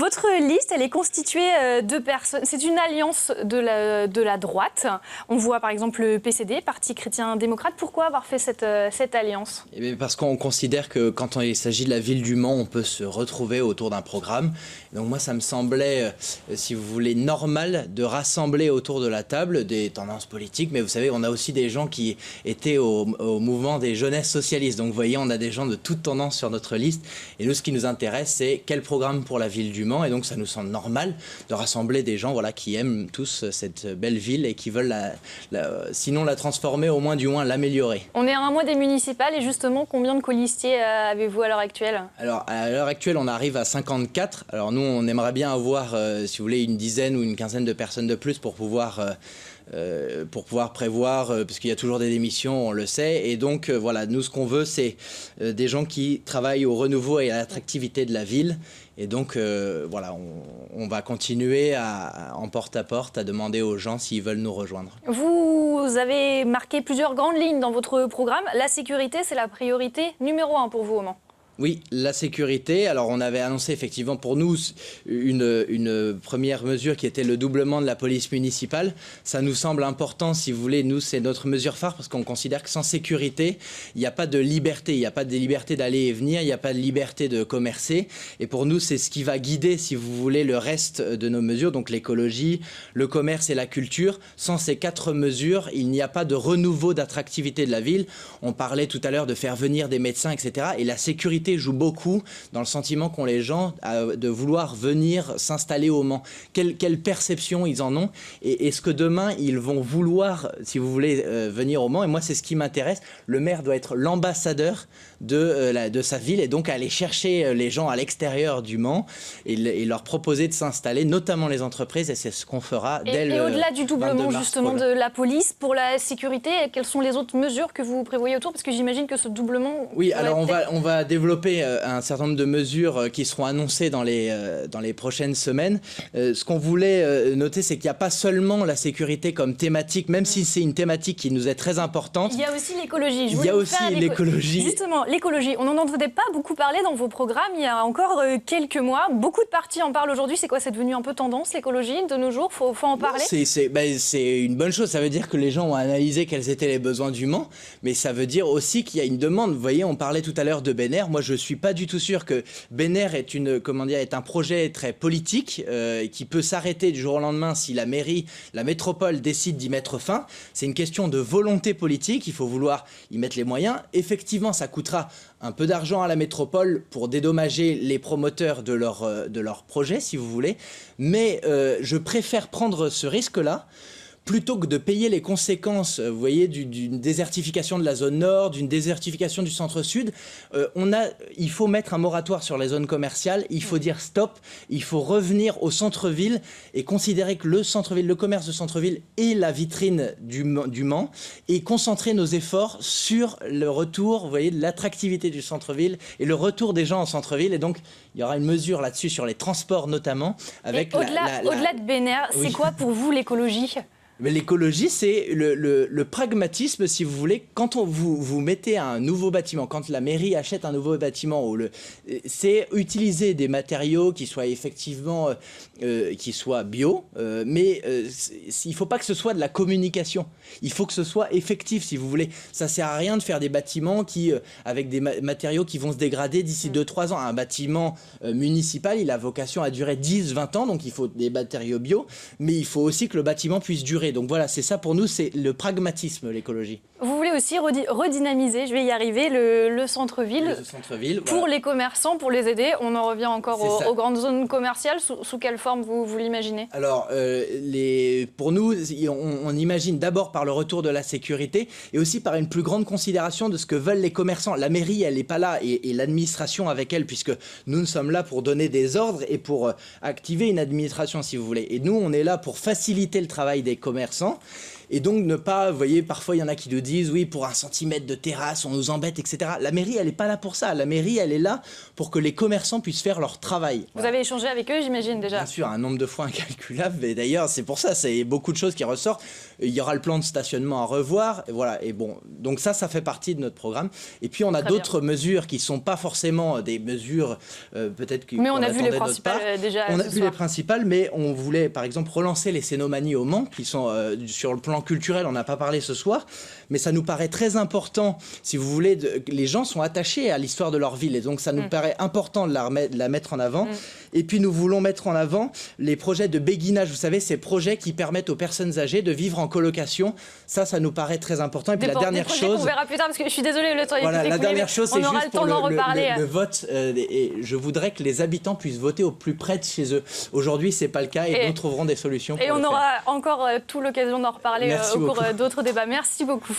Votre liste, elle est constituée de personnes. C'est une alliance de la droite. On voit par exemple le PCD, Parti chrétien-démocrate. Pourquoi avoir fait cette alliance ? Parce qu'on considère que quand il s'agit de la ville du Mans, on peut se retrouver autour d'un programme. Donc moi, ça me semblait, si vous voulez, normal de rassembler autour de la table des tendances politiques. Mais vous savez, on a aussi des gens qui étaient au mouvement des jeunesses socialistes. Donc vous voyez, on a des gens de toutes tendances sur notre liste. Et nous, ce qui nous intéresse, c'est quel programme pour la ville du Mans. Et donc ça nous semble normal de rassembler des gens qui aiment tous cette belle ville et qui veulent sinon la transformer, au moins l'améliorer. On est à un mois des municipales et justement, combien de colistiers avez-vous à l'heure actuelle ? Alors à l'heure actuelle, on arrive à 54. Alors nous, on aimerait bien avoir, si vous voulez, une dizaine ou une quinzaine de personnes de plus pour pouvoir prévoir, parce qu'il y a toujours des démissions, on le sait. Et donc, voilà, nous, ce qu'on veut, c'est des gens qui travaillent au renouveau et à l'attractivité de la ville. Et donc, voilà, on va continuer en porte-à-porte à demander aux gens s'ils veulent nous rejoindre. Vous avez marqué plusieurs grandes lignes dans votre programme. La sécurité, c'est la priorité numéro 1 pour vous au Mans. Oui, la sécurité. Alors, on avait annoncé effectivement pour nous une première mesure qui était le doublement de la police municipale. Ça nous semble important, si vous voulez. Nous, c'est notre mesure phare parce qu'on considère que sans sécurité, il n'y a pas de liberté. Il n'y a pas de liberté d'aller et venir. Il n'y a pas de liberté de commercer. Et pour nous, c'est ce qui va guider, si vous voulez, le reste de nos mesures. Donc, l'écologie, le commerce et la culture. Sans ces 4 mesures, il n'y a pas de renouveau d'attractivité de la ville. On parlait tout à l'heure de faire venir des médecins, etc. Et la sécurité joue beaucoup dans le sentiment qu'ont les gens de vouloir venir s'installer au Mans. Quelle perception ils en ont et est-ce que demain ils vont vouloir, si vous voulez, venir au Mans? Et moi, c'est ce qui m'intéresse. Le maire doit être l'ambassadeur de sa ville et donc aller chercher les gens à l'extérieur du Mans et leur proposer de s'installer, notamment les entreprises, et c'est ce qu'on fera dès le 22 mars. Et au-delà du doublement justement de la police, pour la sécurité, quelles sont les autres mesures que vous prévoyez autour? Parce que j'imagine que ce doublement... Oui, alors on va développer un certain nombre de mesures qui seront annoncées dans les prochaines semaines. Ce qu'on voulait noter, c'est qu'il n'y a pas seulement la sécurité comme thématique, même si c'est une thématique qui nous est très importante. Il y a aussi l'écologie. Il y a aussi l'écologie. Justement, l'écologie. On n'en entendait pas beaucoup parler dans vos programmes il y a encore quelques mois. Beaucoup de partis en parlent aujourd'hui. C'est quoi? C'est devenu un peu tendance, l'écologie, de nos jours? Faut en parler? C'est une bonne chose. Ça veut dire que les gens ont analysé quels étaient les besoins du Mans, mais ça veut dire aussi qu'il y a une demande. Vous voyez, on parlait tout à l'heure de Benner. Moi, je suis pas du tout sûr que Benner est un projet très politique qui peut s'arrêter du jour au lendemain si la mairie, la métropole décide d'y mettre fin. C'est une question de volonté politique. Il faut vouloir y mettre les moyens. Effectivement, ça coûtera un peu d'argent à la métropole pour dédommager les promoteurs de leur projet, si vous voulez. Mais je préfère prendre ce risque-là plutôt que de payer les conséquences, vous voyez, d'une désertification de la zone nord, d'une désertification du centre-sud. Il faut mettre un moratoire sur les zones commerciales, il faut dire stop, il faut revenir au centre-ville et considérer que le centre-ville, le commerce de centre-ville est la vitrine du Mans et concentrer nos efforts sur le retour, vous voyez, de l'attractivité du centre-ville et le retour des gens en centre-ville. Et donc, il y aura une mesure là-dessus sur les transports notamment. Au-delà de Benner, oui. C'est quoi pour vous l'écologie? Mais l'écologie, c'est le pragmatisme, si vous voulez. Quand vous mettez un nouveau bâtiment, quand la mairie achète un nouveau bâtiment, c'est utiliser des matériaux qui soient effectivement qui soient bio, mais il ne faut pas que ce soit de la communication. Il faut que ce soit effectif, si vous voulez. Ça ne sert à rien de faire des bâtiments avec des matériaux qui vont se dégrader d'ici 2-3 ans. Un bâtiment municipal, il a vocation à durer 10-20 ans, donc il faut des matériaux bio, mais il faut aussi que le bâtiment puisse durer. Donc voilà, c'est ça pour nous, c'est le pragmatisme, l'écologie. Vous voulez aussi redynamiser, je vais y arriver, le centre-ville pour voilà. Les commerçants, pour les aider. On en revient encore aux grandes zones commerciales. Sous quelle forme vous l'imaginez? Alors, pour nous, on imagine d'abord par le retour de la sécurité et aussi par une plus grande considération de ce que veulent les commerçants. La mairie, elle n'est pas là et l'administration avec elle, puisque nous sommes là pour donner des ordres et pour activer une administration, si vous voulez. Et nous, on est là pour faciliter le travail des commerçants. Et donc ne pas, vous voyez, parfois il y en a qui nous disent, oui, pour 1 centimètre de terrasse, on nous embête, etc. La mairie, elle n'est pas là pour ça. La mairie, elle est là pour que les commerçants puissent faire leur travail. Vous avez échangé avec eux, j'imagine, déjà? Bien sûr, un nombre de fois incalculable. Et d'ailleurs, c'est pour ça, c'est beaucoup de choses qui ressortent. Il y aura le plan de stationnement à revoir. Et voilà. Et bon, donc ça fait partie de notre programme. Et puis, on a d'autres mesures qui ne sont pas forcément des mesures, peut-être que. Mais on a vu les principales déjà. On a vu les principales, mais on voulait, par exemple, relancer les Cénomanies au Mans, qui sont sur le plan culturel, on n'a pas parlé ce soir, mais ça nous paraît très important, si vous voulez, les gens sont attachés à l'histoire de leur ville, et donc ça nous paraît important de la mettre en avant. Et puis nous voulons mettre en avant les projets de béguinage, vous savez, ces projets qui permettent aux personnes âgées de vivre en colocation, ça nous paraît très important. Et puis la dernière chose... On verra plus tard, parce que je suis désolée, le temps est voilà, la dernière chose, c'est juste pour le vote, et je voudrais que les habitants puissent voter au plus près de chez eux. Aujourd'hui, c'est pas le cas, et nous trouverons des solutions pour on aura encore toute l'occasion d'en reparler au cours d'autres débats. Merci beaucoup.